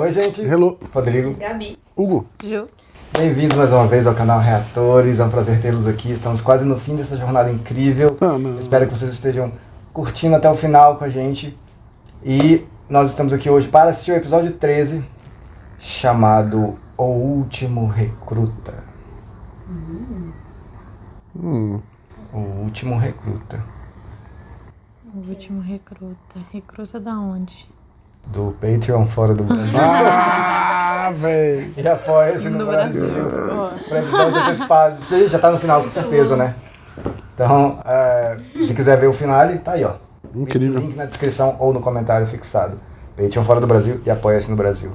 Oi, gente. Hello. Rodrigo. Gabi. Hugo. Ju. Bem-vindos mais uma vez ao canal Reatores. É um prazer tê-los aqui. Estamos quase no fim dessa jornada incrível. Espero que vocês estejam curtindo até o final com a gente. E nós estamos aqui hoje para assistir o episódio 13, chamado O Último Recruta. O Último Recruta. O último recruta. Recruta da onde? Do Patreon fora do Brasil. Ah, velho. E apoia-se no Brasil. Para episódios antecipados. Você já tá no final, com certeza, né? Então, se quiser ver o finale, tá aí, ó. Incrível. Link na descrição ou no comentário fixado. Patreon fora do Brasil e apoia-se no Brasil.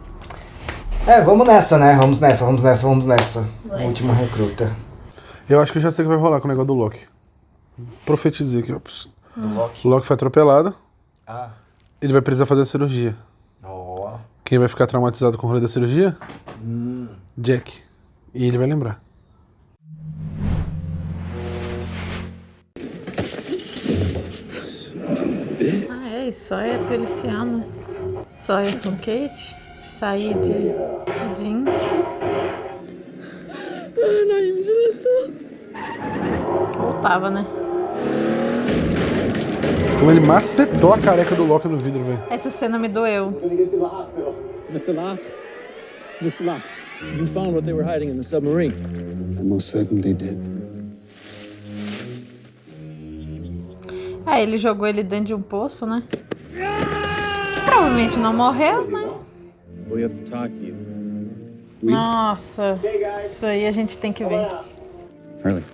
Vamos nessa, né? Vamos nessa. O Último Recruta. Eu acho que eu já sei o que vai rolar com o negócio do Loki. Profetizei aqui, ó. Do Loki. O Loki foi atropelado. Ah. Ele vai precisar fazer a cirurgia. Ó. Quem vai ficar traumatizado com o rolê da cirurgia? Jack. E ele vai lembrar. Só é policiano. Só é com Kate. Sair de Jin. Não, imaginação. Ou tava, né? Como ele macetou a careca do Loki no vidro, velho. Essa cena me doeu. Mr. Locke? Mr. Locke, you found what they were hiding in the submarine. I most certainly did. Ele jogou ele dentro de um poço, né? Provavelmente não morreu, né? We have to talk to you. Nossa, isso aí a gente tem que ver. Hurley,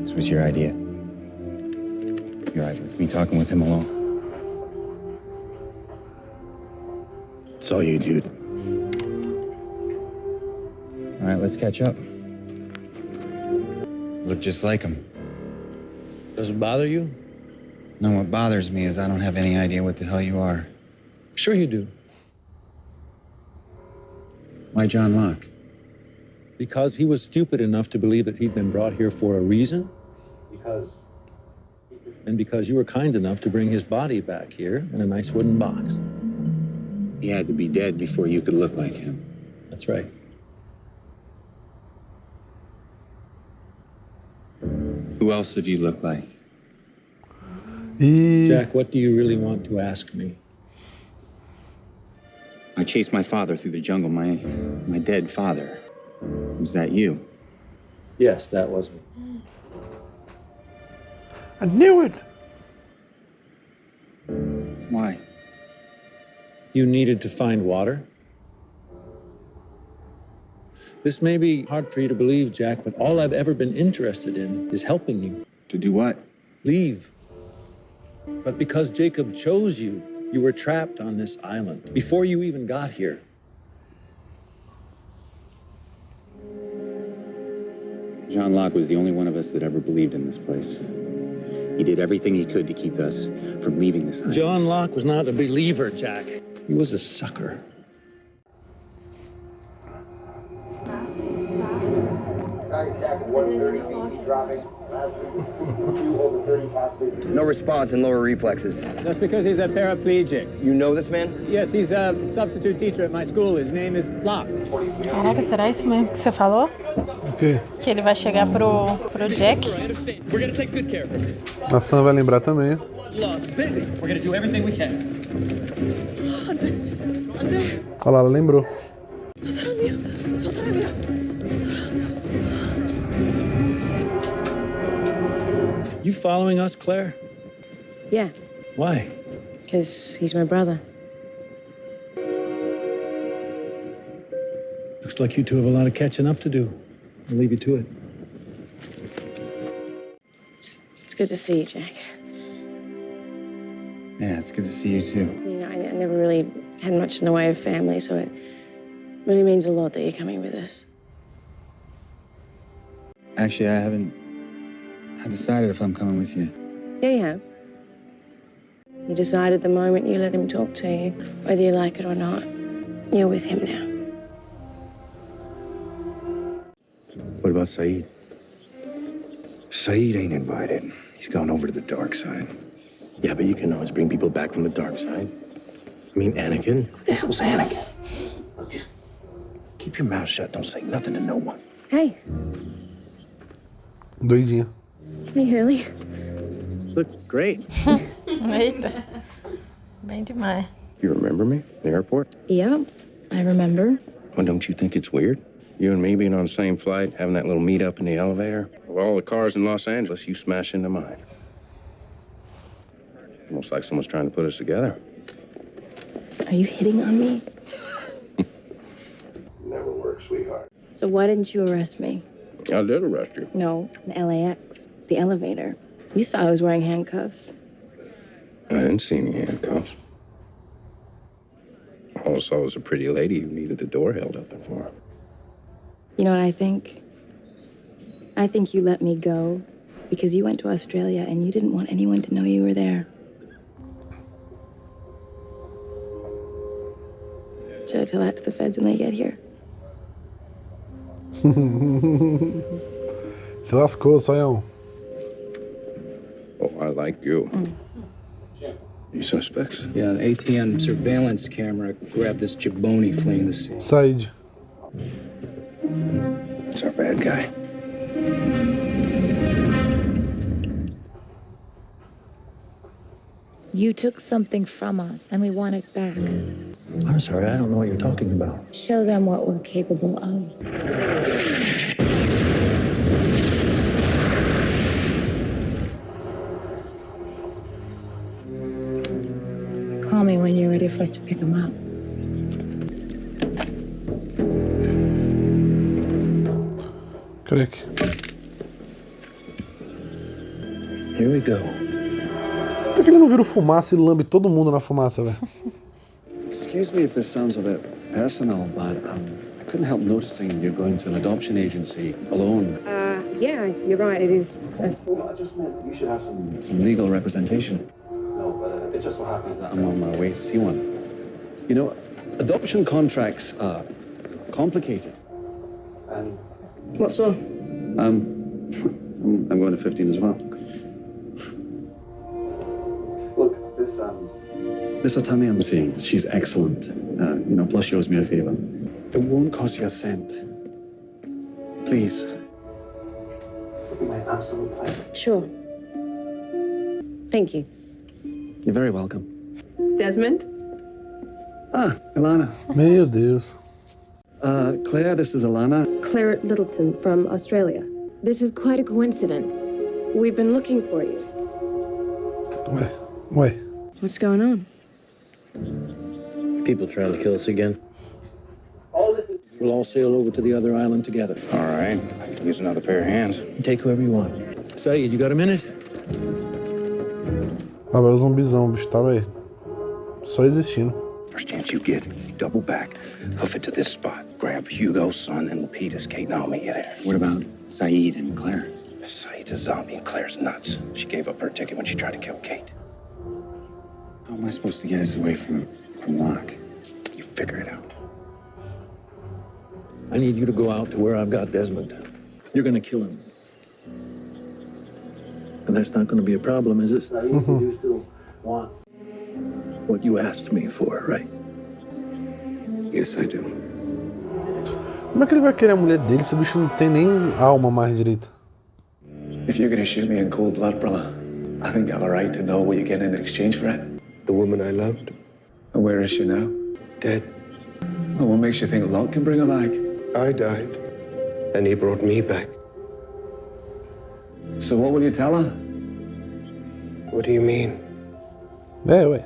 this was your idea. You're right with me talking with him alone. It's all you, dude. All right, let's catch up. Look just like him. Does it bother you? No, what bothers me is I don't have any idea what the hell you are. Sure you do. Why John Locke? Because he was stupid enough to believe that he'd been brought here for a reason. Because you were kind enough to bring his body back here in a nice wooden box. He had to be dead before you could look like him. That's right. Who else have you looked like? Jack, what do you really want to ask me? I chased my father through the jungle, my dead father. Was that you? Yes, that was me. I knew it! Why? You needed to find water? This may be hard for you to believe, Jack, but all I've ever been interested in is helping you. To do what? Leave. But because Jacob chose you, you were trapped on this island before you even got here. John Locke was the only one of us that ever believed in this place. He did everything he could to keep us from leaving this island. John Locke was not a believer, Jack. He was a sucker. Size tack 130 feet dropping. Last week was 62 over 30 possibly. No response in lower reflexes. That's because he's a paraplegic. You know this man? Yes, he's a substitute teacher at my school. His name is Flocke. Caraca, será isso mesmo que você falou? O quê? Que ele vai chegar pro Jack? We're gonna take good care of him. A Sam vai lembrar também. We're gonna do everything we can. Olha lá, ela lembrou. You following us, Claire? Yeah, Why? because he's my brother. Looks like you two have a lot of catching up to do. I'll leave you to it. It's good to see you, Jack. Yeah, it's good to see you too. You know, I never really had much in the way of family, so it really means a lot that you're coming with us. Actually, I haven't decided if I'm coming with you. Yeah, you have. You decided the moment you let him talk to you, whether you like it or not, you're with him now. What about Saeed? Saeed ain't invited. He's gone over to the dark side. Yeah, but you can always bring people back from the dark side. I mean, Anakin. Who the hell's Anakin? your mouth shut. Don't say nothing to no one. Hey. Doidinha. Hey, Hurley. Look great. Eita. Bem demais. You remember me? The airport? Yeah, I remember. Well, don't you think it's weird? You and me being on the same flight, having that little meet up in the elevator. Of all the cars in Los Angeles, you smash into mine. Almost like someone's trying to put us together. Are you hitting on me? Never works, sweetheart. So why didn't you arrest me? I did arrest you. No, in LAX. The elevator. You saw I was wearing handcuffs. I didn't see any handcuffs. All I saw was a pretty lady who needed the door held open for her. You know what I think? I think you let me go because you went to Australia and you didn't want anyone to know you were there. Should I tell that to the feds when they get here? Se lascou, Saião. Oh, I like you. You suspects? Yeah, an ATM surveillance camera grabbed this jabroni fleeing the scene. Said. It's our bad guy. You took something from us, and we want it back. I'm sorry, I don't know what you're talking about. Show them what we're capable of. Call me when you're ready for us to pick them up. Crack. Here we go. Por que ele não vira fumaça e lambe todo mundo na fumaça, velho? Excuse me if this sounds a bit personal, but I couldn't help noticing you're going to an adoption agency alone. Yeah, you're right. It is personal. Well, I just meant you should have some legal representation. No, but it just so happens that I'm on my way to see one. You know, adoption contracts are complicated. And What for? I'm going to 15 as well. Look, this attorney I'm seeing, she's excellent. You know, plus she owes me a favor. It won't cost you a cent. Please. It'll be my absolute pleasure. Sure. Thank you. You're very welcome. Desmond? Ah, Ilana. Meu Deus. Claire, this is Ilana. Claire Littleton from Australia. This is quite a coincidence. We've been looking for you. Ué. What's going on? People trying to kill us again. We'll all sail over to the other island together. All right. I could use another pair of hands. Take whoever you want. Saeed, you got a minute? Ah, vai o zumbizão, o bicho tá, velho. Só existindo. First chance you get, you double back, hoof it to this spot, grab Hugo, Sun, and Lapidus. Kate, now I'll meet you there. What about Saeed and Claire? Saeed's a zombie and Claire's nuts. She gave up her ticket when she tried to kill Kate. How am I supposed to get us away from Locke? You figure it out. I need you to go out to where I've got Desmond. You're gonna kill him. And that's not gonna be a problem, is it? You still want what you asked me for, right? Yes, I do. Como é que ele vai querer a mulher dele se o bicho não tem nem alma mais direito? If you're gonna shoot me in cold blood, brother, I think I have a right to know what you get in exchange for it. The woman I loved. And where is she now? Dead. Well, what makes you think Locke can bring her back? I died, and he brought me back. So what will you tell her? What do you mean? Ué.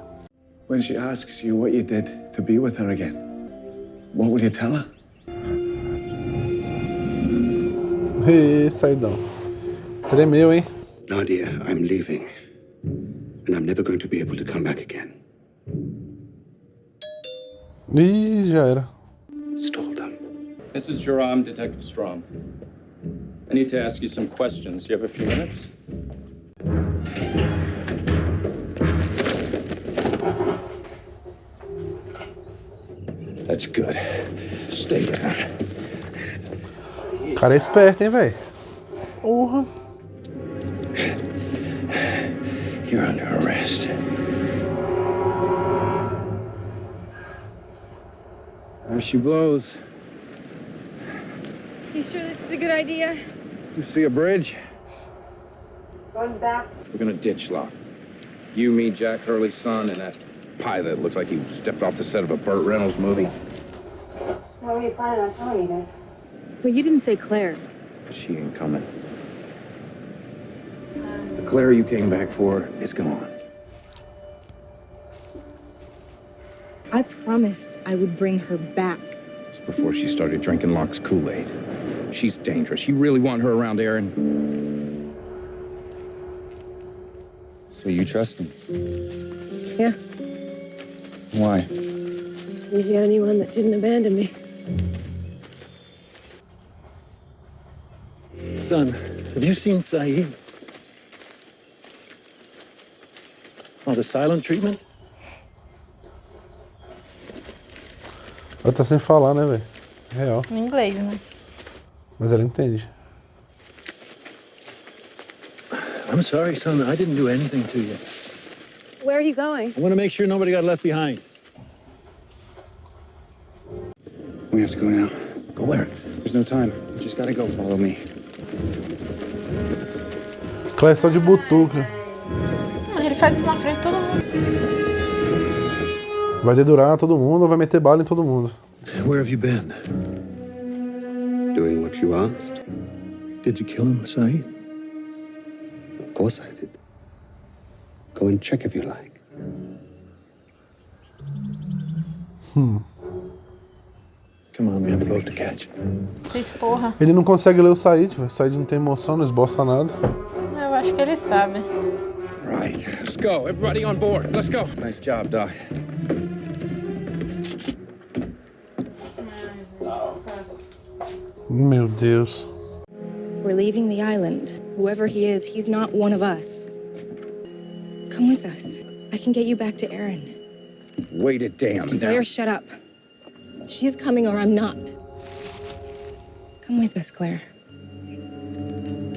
When she asks you what you did to be with her again, what will you tell her? Ê, saidão. Tremeu, hein? Nadia, I'm leaving. And I'm never going to be able to come back again. Ih, já era. Stole them. This is Jerome, Detective Strom. I need to ask you some questions. You have a few minutes? That's good. Stay there. O cara é esperto, hein, velho? Porra. You're under arrest. There she blows. You sure this is a good idea? You see a bridge? Going back. We're gonna ditch Locke. You, me, Jack, Hurley's son, and that pilot looks like he stepped off the set of a Burt Reynolds movie. How are you planning on telling me this? Well, you didn't say Claire. She ain't coming. The Claire you came back for is gone. I promised I would bring her back. It's before she started drinking Locke's Kool-Aid. She's dangerous. You really want her around, Aaron? So you trust him? Yeah. Why? He's the only one that didn't abandon me. Son, have you seen Saeed? Oh, the silent treatment? Ela tá sem falar, né, velho? Real. Em inglês, né? Mas ela entende. I'm sorry, son. I didn't do anything to you. Where are you going? I want to make sure nobody got left behind. We have to go now. Go where? There's no time. You just gotta go. Follow me. Claire é só de butuca. Mas ele faz isso na frente de todo mundo. Vai dedurar todo mundo ou vai meter bala em todo mundo? Where have you been? Doing what you asked. Did you kill him, Saeed? Of course I did. Go and check if you like. Come on, we have a boat to catch. Fez porra. Ele não consegue ler o Said, velho. Said não tem emoção, não esboça nada. Eu acho que ele sabe. Right, let's go. Everybody on board. Let's go. Nice job, Doc. Meu Deus. We're leaving the island. Whoever he is, he's not one of us. Come with us. I can get you back to Erin. Wait it damn Sawyer, down. shut up. She's coming or I'm not. Come with us, Claire.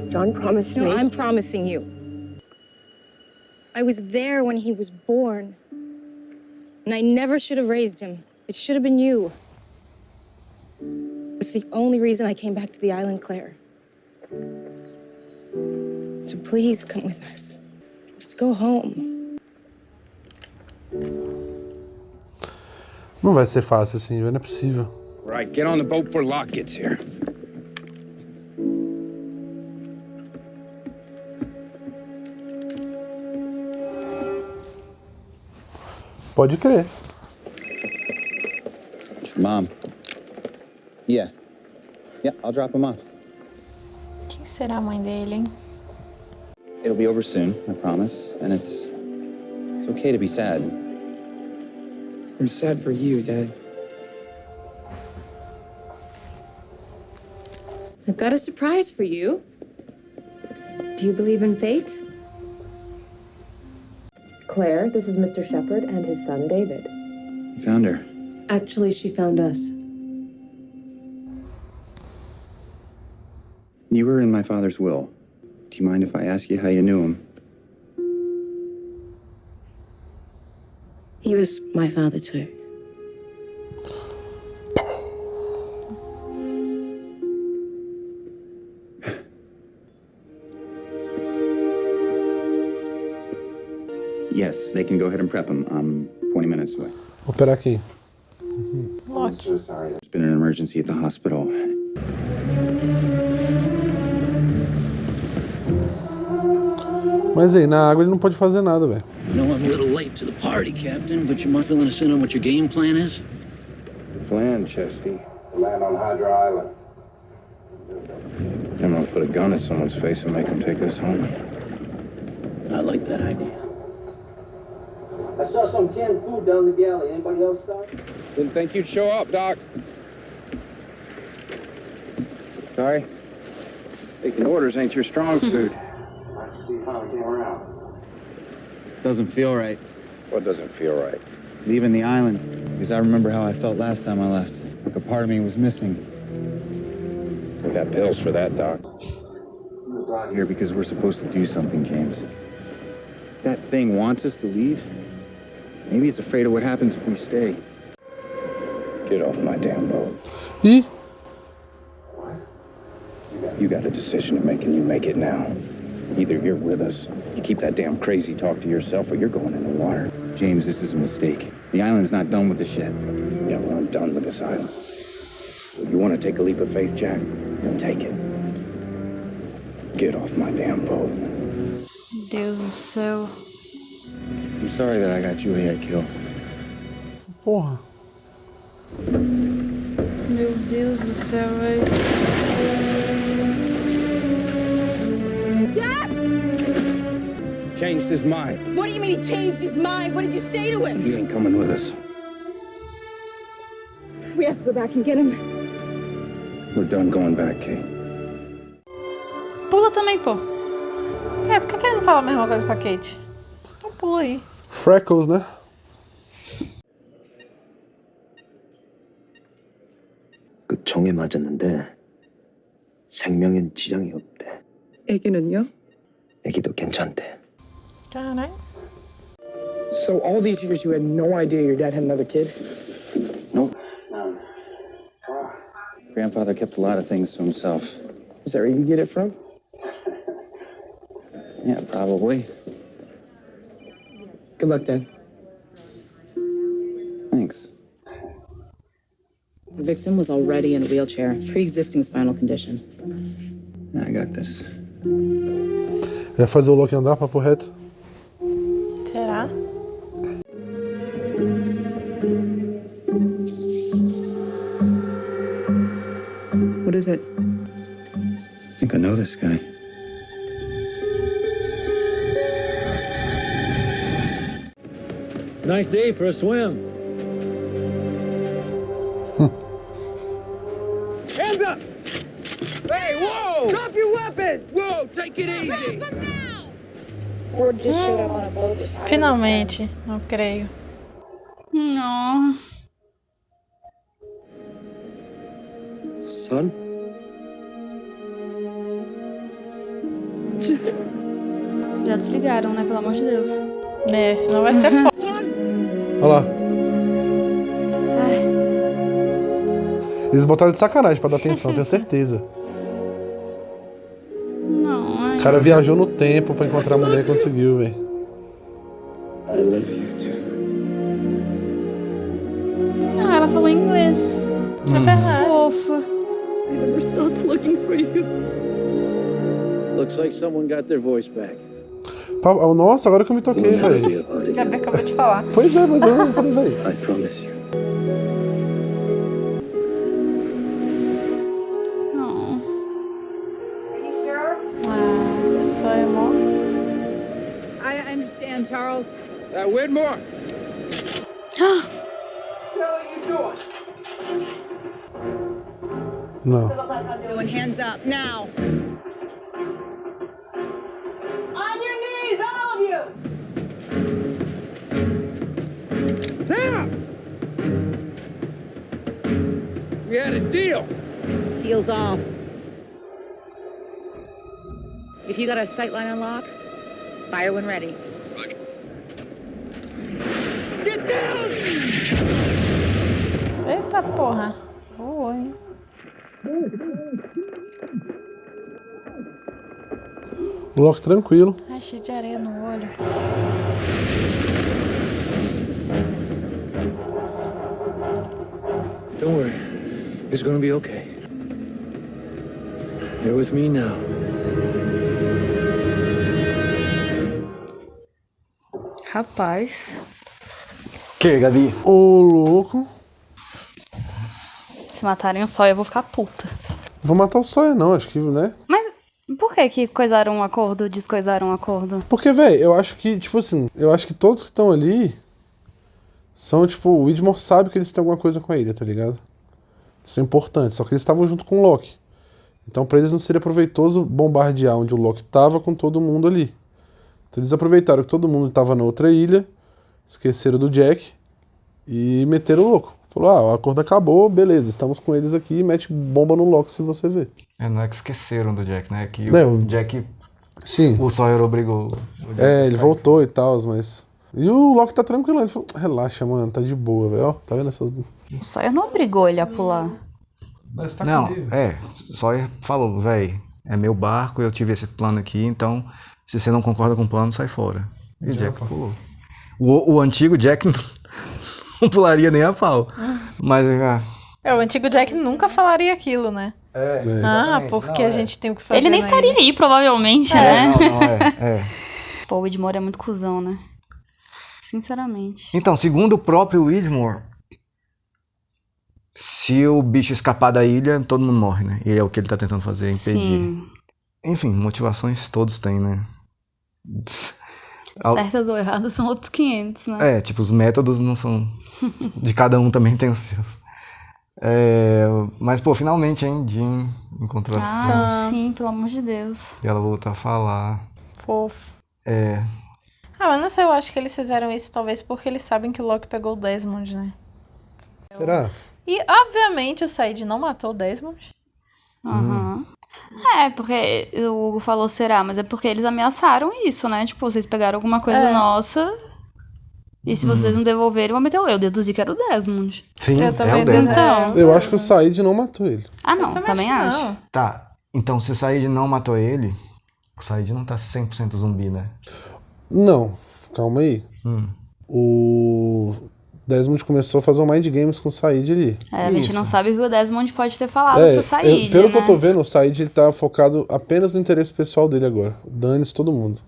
John promised me. No, I'm promising you. I was there when he was born. And I never should have raised him. It should have been you. It's the only reason I came back to the island, Claire. So please come with us. Let's go home. Não vai ser fácil assim, velho. Não é possível. Right, get on the boat before Locke gets here. Pode crer. It's your mom. Yeah. Yeah, I'll drop him off. Quem será a mãe dele, hein? It'll be over soon, I promise. And it's okay to be sad. I'm sad for you, Dad. I've got a surprise for you. Do you believe in fate? Claire, this is Mr. Shepard and his son, David. You found her. Actually, she found us. You were in my father's will. Do you mind if I ask you how you knew him? He was my father, too. Yes, they can go ahead and prep him. I'm 20 minutes away. Vou operar aqui. Locke. So sorry. There's been an emergency at the hospital. Mas aí, na água ele não pode fazer nada, velho. I know I'm a little late to the party, Captain, but you might fill us in on what your game plan is? Plan, Chesty. Land on Hydra Island. I'm gonna put a gun at someone's face and make them take us home. I like that idea. I saw some canned food down the galley. Anybody else stop? Didn't think you'd show up, Doc. Sorry? Taking orders ain't your strong suit. Nice to see you finally came around. Doesn't feel right. What doesn't feel right? Leaving the island. Because I remember how I felt last time I left. Like a part of me was missing. We got pills for that, Doc. We're brought here because we're supposed to do something, James. That thing wants us to leave. Maybe it's afraid of what happens if we stay. Get off my damn boat. Ih! You got a decision to make, and you make it now. Either you're with us, you keep that damn crazy talk to yourself, or you're going in the water. James, this is a mistake. The island's not done with the shit. Yeah, well, I'm done with this island. If you want to take a leap of faith, Jack, then take it. Get off my damn boat. Deus do céu. I'm sorry that I got Juliet killed. Porra. Meu Deus do céu, velho. Jack! Changed his mind. What do you mean he changed his mind? What did you say to him? He ain't coming with us. We have to go back and get him. We're done going back, Kate. Pula também, pô. Por que ele não fala a mesma coisa pra Kate? Então pula aí. Freckles, né? 그 정에 맞았는데 생명엔 지장이 없대. 애기는요? 애기도 괜찮대. Caralho. So all these years you had no idea your dad had another kid? Nope. Grandfather kept a lot of things to himself. Is that where you get it from? Yeah, probably. Good luck, Dad. Thanks. The victim was already in a wheelchair, pre-existing spinal condition. I got this. Vai fazer o Locke andar, papo reto. Será? What is it? I think I know this guy. Nice day for a swim. Hands up! Hey, whoa! Drop your weapon! Whoa, take it easy! Finalmente, não creio. Não. Sun? Já desligaram, né? Pelo amor de Deus. É, senão vai ser foda. Olha lá. Eles botaram de sacanagem pra dar atenção, tenho certeza. Não, ai. O cara viajou no tempo pra encontrar a mulher e conseguiu, velho. I love you too. Ah, ela falou em inglês. É verdade. Fofa. I never stopped looking for you. Looks like someone got their voice back. Nossa, agora que eu me toquei, velho. Gabi acabou de falar. Pois é, mas eu não falei, velho. I promise you. Não. Ah, só é bom. I understand, Charles. Whitmore! Não. Doing hands up now. On your knees, all of you. Sam! We had a deal. Deal's off. If you got a sightline unlocked, fire when ready. Get down! Eita porra. Voou, hein? O Locke tranquilo. Ai, cheio de areia no olho. Don't worry. It's gonna be okay. You're with me now. Rapaz. Que, Gabi? Ô, louco. Se matarem o Sawyer, eu vou ficar puta. Vou matar o Sawyer não, acho que, né? Mas por que coisaram um acordo, descoisaram um acordo? Porque, velho, eu acho que, tipo assim, eu acho que todos que estão ali são, tipo, o Widmore sabe que eles têm alguma coisa com a ilha, tá ligado? Isso é importante, só que eles estavam junto com o Locke. Então pra eles não seria proveitoso bombardear onde o Locke tava com todo mundo ali. Então eles aproveitaram que todo mundo tava na outra ilha, esqueceram do Jack e meteram o louco. Falou, o acordo acabou, beleza, estamos com eles aqui, mete bomba no Locke se você ver. Não é que esqueceram do Jack, né? Que o Jack... Sim. O Sawyer obrigou o Jack ele voltou e tal, mas... E o Locke tá tranquilo, ele falou, relaxa, mano, tá de boa, velho, ó, tá vendo essas... O Sawyer não obrigou ele a pular. Não, Sawyer falou, velho, é meu barco, eu tive esse plano aqui, então se você não concorda com o plano, sai fora. E o Jack pulou. O antigo Jack não pularia nem a pau. Mas... o antigo Jack nunca falaria aquilo, né? Porque a gente tem o que fazer. Ele nem estaria aí, provavelmente, né? Não. Pô, o Widmore é muito cuzão, né? Sinceramente. Então, segundo o próprio Widmore, se o bicho escapar da ilha, todo mundo morre, né? E é o que ele tá tentando fazer, impedir. Sim. Enfim, motivações todos têm, né? Certas ou erradas são outros 500, né? Tipo, os métodos não são... De cada um também tem os seus. Mas, pô, finalmente, hein? Jin encontrou a Sun. Sim, pelo amor de Deus. E ela voltou a falar. Fofo. Mas não sei, eu acho que eles fizeram isso talvez porque eles sabem que o Locke pegou o Desmond, né? Será? E, obviamente, o Said não matou o Desmond. Porque o Hugo falou será, mas é porque eles ameaçaram isso, né? Tipo, vocês pegaram alguma coisa nossa e se vocês não devolverem, eu vou meter o eu. Deduzi que era o Desmond. Sim, eu também o Desmond. Então, eu acho que o Said não matou ele. Não, também acho. Tá, então se o Said não matou ele, o Said não tá 100% zumbi, né? Não, calma aí. O Desmond começou a fazer um mind games com o Said ali. A gente não sabe o que o Desmond pode ter falado pro Said, pelo né? que eu tô vendo, o Said ele tá focado apenas no interesse pessoal dele agora. Dane-se todo mundo.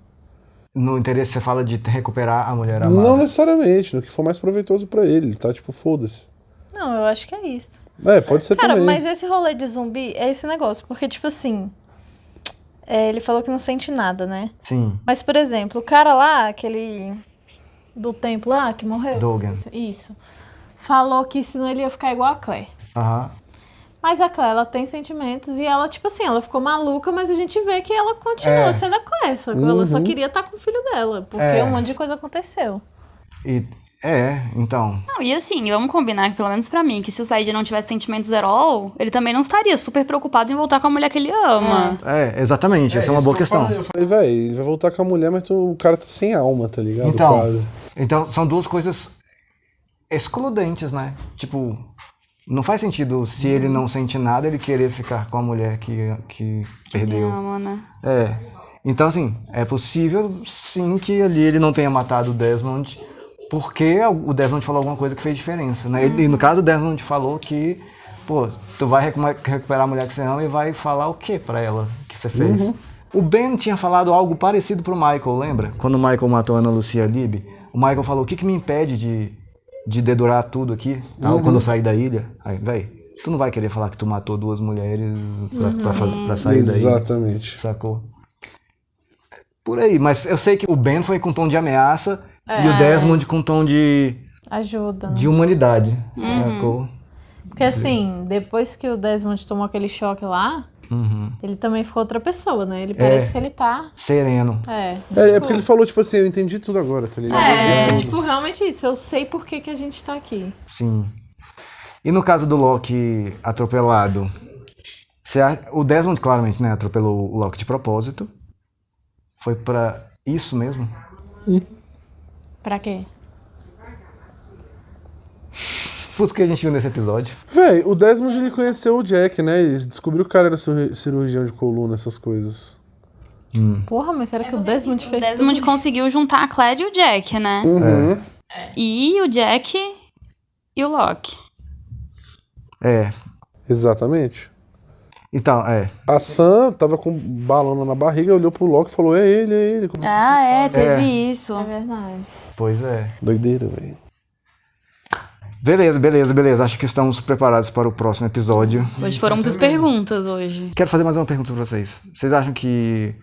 No interesse, você fala de recuperar a mulher amada? Não necessariamente, no que for mais proveitoso pra ele. Ele tá tipo, foda-se. Não, eu acho que é isso. Pode ser também. Cara, mas esse rolê de zumbi é esse negócio. Porque, tipo assim... ele falou que não sente nada, né? Sim. Mas, por exemplo, o cara lá, aquele... do templo lá, que morreu. Dogan. Isso. Falou que senão ele ia ficar igual a Claire. Mas a Claire, ela tem sentimentos e ela, tipo assim, ela ficou maluca, mas a gente vê que ela continua sendo a Claire, só que ela só queria estar com o filho dela, porque um monte de coisa aconteceu. Então... Não, e assim, vamos combinar que pelo menos pra mim, que se o Said não tivesse sentimentos at all, ele também não estaria super preocupado em voltar com a mulher que ele ama. Exatamente, essa é uma boa questão. Eu falei, velho, ele vai voltar com a mulher, mas o cara tá sem alma, tá ligado? Então, são duas coisas excludentes, né? Tipo, não faz sentido se ele não sente nada, ele querer ficar com a mulher que perdeu. Ama, né? Então, assim, é possível, sim, que ali ele não tenha matado o Desmond, porque o Desmond falou alguma coisa que fez diferença, né? E no caso, o Desmond falou que, pô, tu vai recuperar a mulher que você ama e vai falar o que pra ela que você fez? O Ben tinha falado algo parecido pro Michael, lembra? Quando o Michael matou a Ana Lucia Libby, o Michael falou, o que me impede de dedurar tudo aqui, quando eu sair da ilha? Aí, véi, tu não vai querer falar que tu matou 2 mulheres pra sair daí. Exatamente. Sacou? Por aí, mas eu sei que o Ben foi com tom de ameaça e o Desmond com tom de... ajuda. De humanidade, sacou? Porque assim, depois que o Desmond tomou aquele choque lá, ele também ficou outra pessoa, né? Ele parece que ele tá... sereno. É porque ele falou, tipo assim, eu entendi tudo agora, tá ligado? Tipo, realmente isso. Eu sei por que a gente tá aqui. Sim. E no caso do Locke atropelado, o Desmond claramente, né, atropelou o Locke de propósito. Foi pra isso mesmo? Pra quê? Tudo que a gente viu nesse episódio. Véi, o Desmond ele conheceu o Jack, né? Ele descobriu que o cara era cirurgião de coluna, essas coisas. Porra, mas será que o Desmond fez? O Desmond conseguiu juntar a Claire e o Jack, né? E o Jack e o Locke. Exatamente. Então, A Sam tava com balão na barriga, olhou pro Locke e falou, é ele. Teve isso. É verdade. Pois é. Doideira, velho. Beleza. Acho que estamos preparados para o próximo episódio. Hoje foram muitas perguntas hoje. Quero fazer mais uma pergunta para vocês. Vocês acham que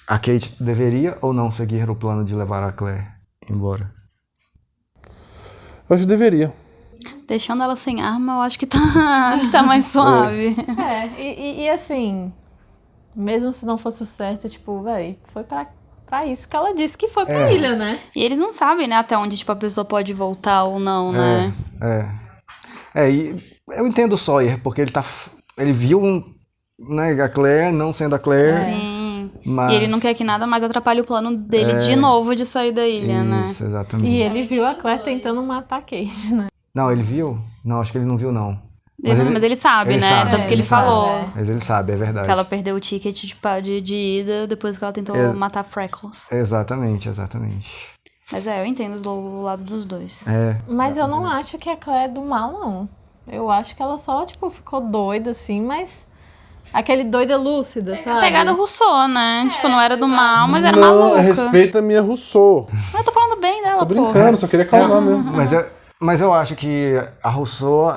a Kate deveria ou não seguir o plano de levar a Claire embora? Eu acho que deveria. Deixando ela sem arma, eu acho que tá mais suave. E assim, mesmo se não fosse o certo, tipo, véi, foi pra isso que ela disse que foi pra ilha, né? E eles não sabem, né, até onde, tipo, a pessoa pode voltar ou não, né? E eu entendo o Sawyer, porque ele viu né, a Claire não sendo a Claire. Sim. Mas... E ele não quer que nada mais atrapalhe o plano dele de novo de sair da ilha, né? Isso, exatamente. E ele viu a Claire tentando matar a Kate, né? Não, ele viu? Não, acho que ele não viu, não. Mas ele sabe, né? sabe, Tanto que ele sabe. falou. Mas ele sabe, é verdade. Que ela perdeu o ticket de ida depois que ela tentou matar Freckles. Exatamente. Mas eu entendo o lado dos dois. Mas eu não acho que a Claire é do mal, não. Eu acho que ela só, tipo, ficou doida, assim, mas... Aquele doida lúcida, sabe? Pegada Rousseau, né? Tipo, não era do mal, mas era não, maluca. Respeita a minha Rousseau. Eu tô falando bem dela, Tô brincando, só queria causar mesmo. Mas eu acho que a Rousseau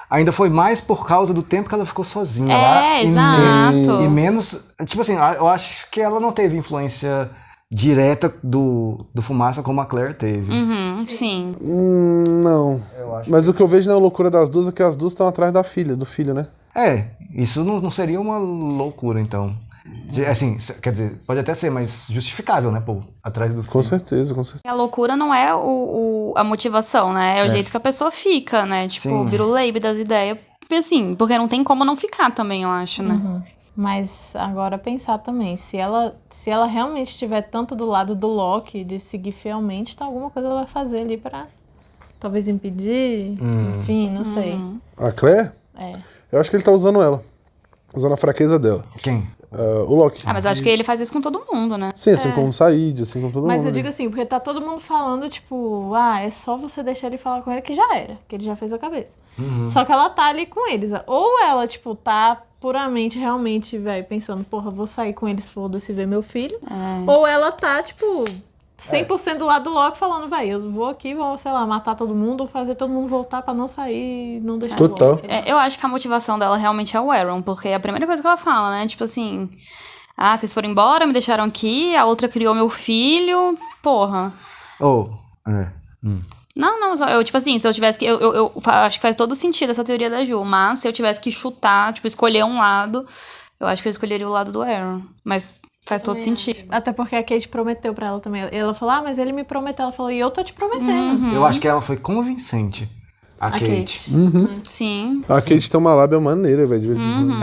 ainda foi mais por causa do tempo que ela ficou sozinha lá. Exato. E menos... Tipo assim, eu acho que ela não teve influência direta do Fumaça como a Claire teve. Sim. Não. Mas o que eu vejo na loucura das duas é que as duas estão atrás do filho, né? Isso não seria uma loucura, então. Assim, quer dizer, pode até ser, mas justificável, né, pô? Atrás do filho. Com certeza. A loucura não é a motivação, né? É o jeito que a pessoa fica, né? Tipo, vira o leibe das ideias. Assim, porque não tem como não ficar também, eu acho, né? Mas agora pensar também, se ela realmente estiver tanto do lado do Locke, de seguir fielmente, então alguma coisa ela vai fazer ali pra talvez impedir, enfim, não sei. A Claire? Eu acho que ele tá usando ela. Usando a fraqueza dela. Quem? O Locke. Mas eu acho que ele faz isso com todo mundo, né? Sim, assim como o Said, assim como todo mundo. Mas eu digo assim, porque tá todo mundo falando, tipo, é só você deixar ele falar com ele que já era, que ele já fez a cabeça. Só que ela tá ali com eles. Ou ela, tipo, tá puramente, realmente, velho, pensando, porra, vou sair com eles, foda-se, ver meu filho. Ou ela tá, tipo, 100% do lado do Locke falando, vai, eu vou aqui, vou, sei lá, matar todo mundo ou fazer todo mundo voltar pra não sair, não deixar Total. Eu acho que a motivação dela realmente é o Aaron, porque é a primeira coisa que ela fala, né? Tipo assim, vocês foram embora, me deixaram aqui, a outra criou meu filho, porra. Não, eu, tipo assim, se eu tivesse que... Eu acho que faz todo sentido essa teoria da Ju, mas se eu tivesse que chutar, tipo, escolher um lado, eu acho que eu escolheria o lado do Aaron, mas... Faz todo sentido. Até porque a Kate prometeu pra ela também. Ela falou, mas ele me prometeu. Ela falou, e eu tô te prometendo. Eu acho que ela foi convincente, a Kate. Sim. A Kate tem uma lábia maneira, velho, de vez em quando.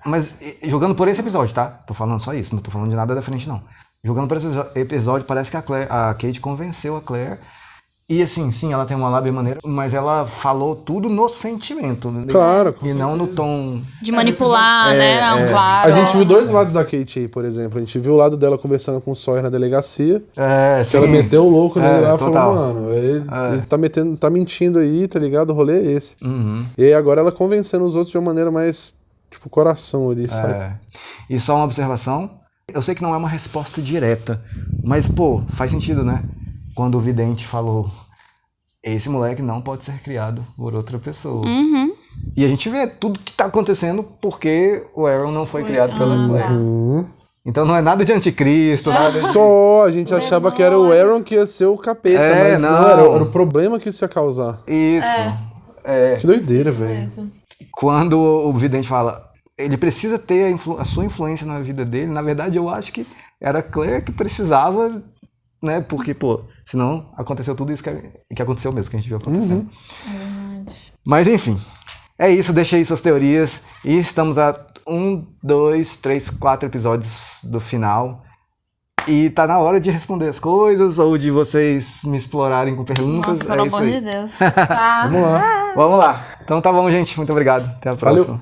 Mas jogando por esse episódio, tá? Tô falando só isso, não tô falando de nada da frente, não. Jogando por esse episódio, parece que a Kate convenceu a Claire. E assim, sim, ela tem uma lábia maneira, mas ela falou tudo no sentimento. Claro. E não no tom... De manipular, né? Não, claro. A gente viu dois lados da Kate aí, por exemplo. A gente viu o lado dela conversando com o Sawyer na delegacia. Sim. Ela meteu o louco nele lá e falou, total. mano, ele tá mentindo aí, tá ligado? O rolê é esse. E aí agora ela convencendo os outros de uma maneira mais, tipo, coração ali, sabe? E só uma observação. Eu sei que não é uma resposta direta, mas, pô, faz sentido, né? Quando o vidente falou, esse moleque não pode ser criado por outra pessoa. E a gente vê tudo que tá acontecendo porque o Aaron não foi criado pela Claire. Então não é nada de anticristo, nada de... Só a gente achava que era o Aaron que ia ser o capeta, mas não era o problema que isso ia causar. Isso. Que doideira, velho. Quando o vidente fala, ele precisa ter a sua influência na vida dele, na verdade eu acho que era a Claire que precisava... Né? Porque, pô, senão aconteceu tudo isso que aconteceu mesmo, que a gente viu acontecendo. Mas, enfim, é isso, deixa aí suas teorias. E estamos a 1, 2, 3, 4 episódios do final. E tá na hora de responder as coisas, ou de vocês me explorarem com perguntas. Nossa, pelo amor de Deus. Vamos lá. Vamos lá. Então tá bom, gente. Muito obrigado. Até a próxima. Valeu.